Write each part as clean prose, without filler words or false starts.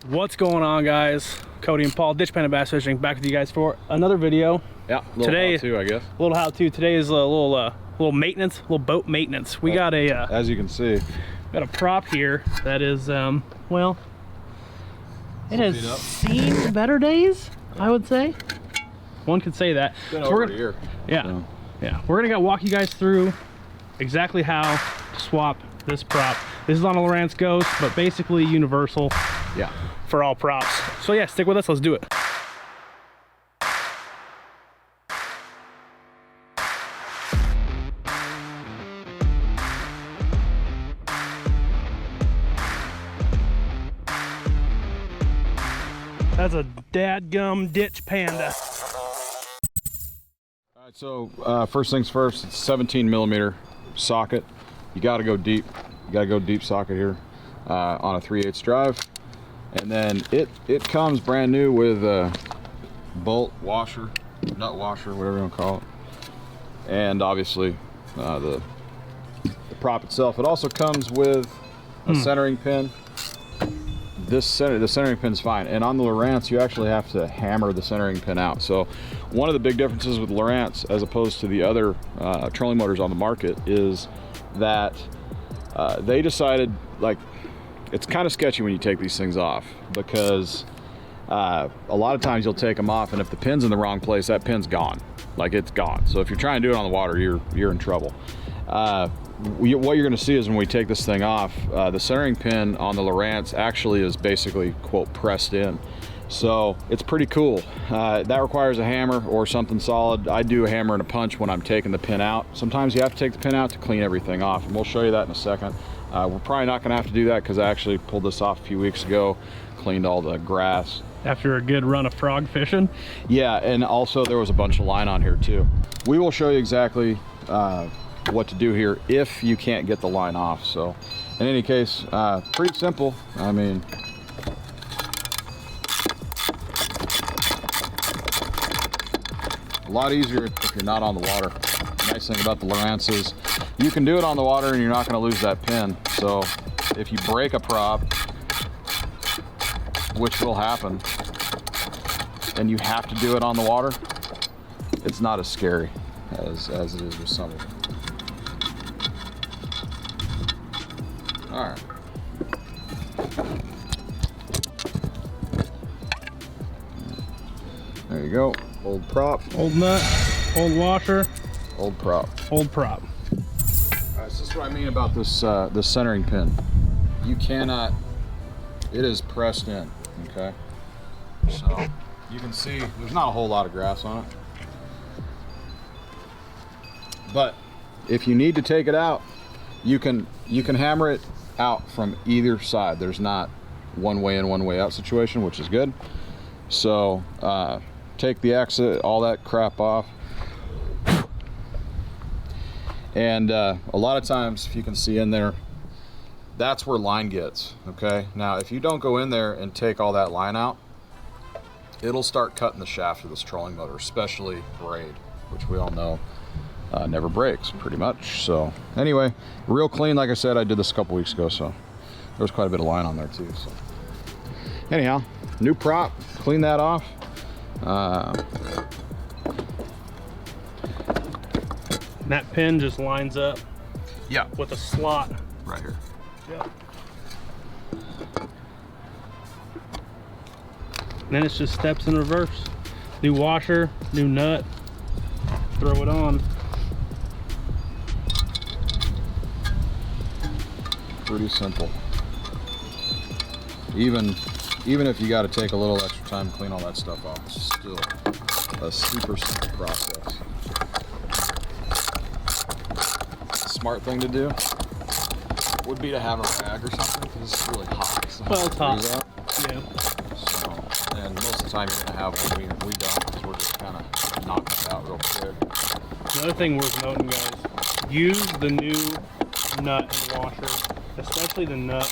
What's going on, guys? Cody and Paul, Ditch Panda Bass Fishing, back with you guys for another video. Yeah, today how-to, I guess. A little how-to. Today is a little maintenance, little boat maintenance. We got a as you can see, got a prop here that is well, it has seen better days, I would say. One could say that. It's been over a year. Yeah, so. Yeah. We're gonna walk you guys through exactly how to swap this prop. This is on a Lowrance Ghost, but basically universal. Yeah. For all props. So yeah, stick with us. Let's do it. That's a dadgum ditch panda. All right, so first things first, it's 17 millimeter socket. You got to go deep. You got to go deep socket here on a 3/8 drive. And then it comes brand new with a bolt washer, nut washer, whatever you want to call it. And obviously the prop itself. It also comes with a centering pin. The centering pin's fine. And on the Lowrance, you actually have to hammer the centering pin out. So one of the big differences with Lowrance as opposed to the other trolling motors on the market is that they decided, like, it's kind of sketchy when you take these things off, because a lot of times you'll take them off, and if the pin's in the wrong place, that pin's gone. Like, it's gone. So if you're trying to do it on the water, you're in trouble. What you're going to see is when we take this thing off, the centering pin on the Lowrance actually is basically, quote, pressed in. So it's pretty cool. That requires a hammer or something solid. I do a hammer and a punch when I'm taking the pin out. Sometimes you have to take the pin out to clean everything off, and we'll show you that in a second. We're probably not going to have to do that because I actually pulled this off a few weeks ago, cleaned all the grass. After a good run of frog fishing? Yeah, and also there was a bunch of line on here too. We will show you exactly what to do here if you can't get the line off. So in any case, pretty simple. I mean, a lot easier if you're not on the water. The nice thing about the Lowrance is you can do it on the water and you're not going to lose that pin. So if you break a prop, which will happen, and you have to do it on the water, it's not as scary as it is with some of them. All right. There you go. Old prop. Old nut. Old washer. Old prop. Old prop. All right, so this is what I mean about this this centering pin. You cannot. It is pressed in. Okay. So you can see there's not a whole lot of grass on it. But if you need to take it out, you can hammer it out from either side. There's not one way in, one way out situation, which is good. So take the exit, all that crap off. And a lot of times, if you can see in there, that's where line gets, okay? Now, if you don't go in there and take all that line out, it'll start cutting the shaft of this trolling motor, especially Braid, which we all know never breaks, pretty much. So anyway, real clean. Like I said, I did this a couple weeks ago, so there was quite a bit of line on there too. So anyhow, new prop, clean that off. That pin just lines up. Yeah. With a slot right here. Yep. And then it's just steps in reverse. New washer, new nut. Throw it on. Pretty simple. Even if you got to take a little extra time to clean all that stuff off, it's still a super simple process. Smart thing to do would be to have a rag or something, because it's really hot. So well, it's hot. Yeah. So, and most of the time you're gonna have one. We don't, because we're just kind of knocking it out real quick. Another thing worth noting, guys, use the new nut and washer, especially the nut.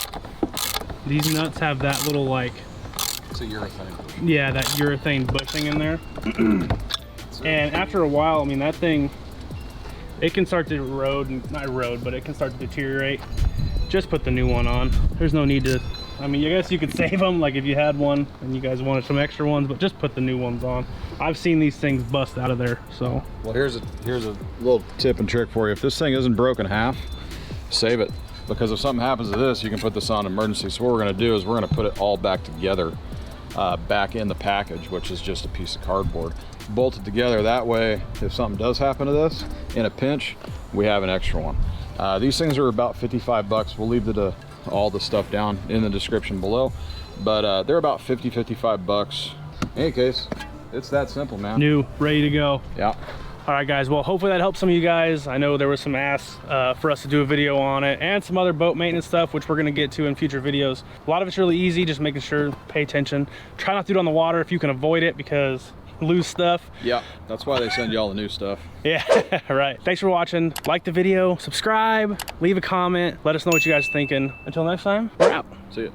These nuts have that little, like, it's a urethane. Yeah, that urethane bushing in there. And after a while, I mean, that thing, it can start to erode, not erode, but it can start to deteriorate. Just put the new one on. There's no need to I mean, I guess you could save them, like if you had one and you guys wanted some extra ones, but just put the new ones on. I've seen these things bust out of there, so. Well, here's a little tip and trick for you. If this thing isn't broken half, save it. Because if something happens to this, you can put this on emergency. So what we're gonna do is we're gonna put it all back together, back in the package, which is just a piece of cardboard. Bolt it together, that way, if something does happen to this, in a pinch, we have an extra one. These things are about 55 bucks. We'll leave all the stuff down in the description below. But they're about 55 bucks. In any case, it's that simple, man. New, ready to go. Yeah. All right, guys, well, hopefully that helps some of you guys. I know there was some asks for us to do a video on it and some other boat maintenance stuff, which we're gonna get to in future videos. A lot of it's really easy, just making sure, pay attention. Try not to do it on the water if you can avoid it, because you lose stuff. Yeah, that's why they send you all the new stuff. Yeah, right. Thanks for watching. Like the video, subscribe, leave a comment, let us know what you guys are thinking. Until next time, we're out. See ya.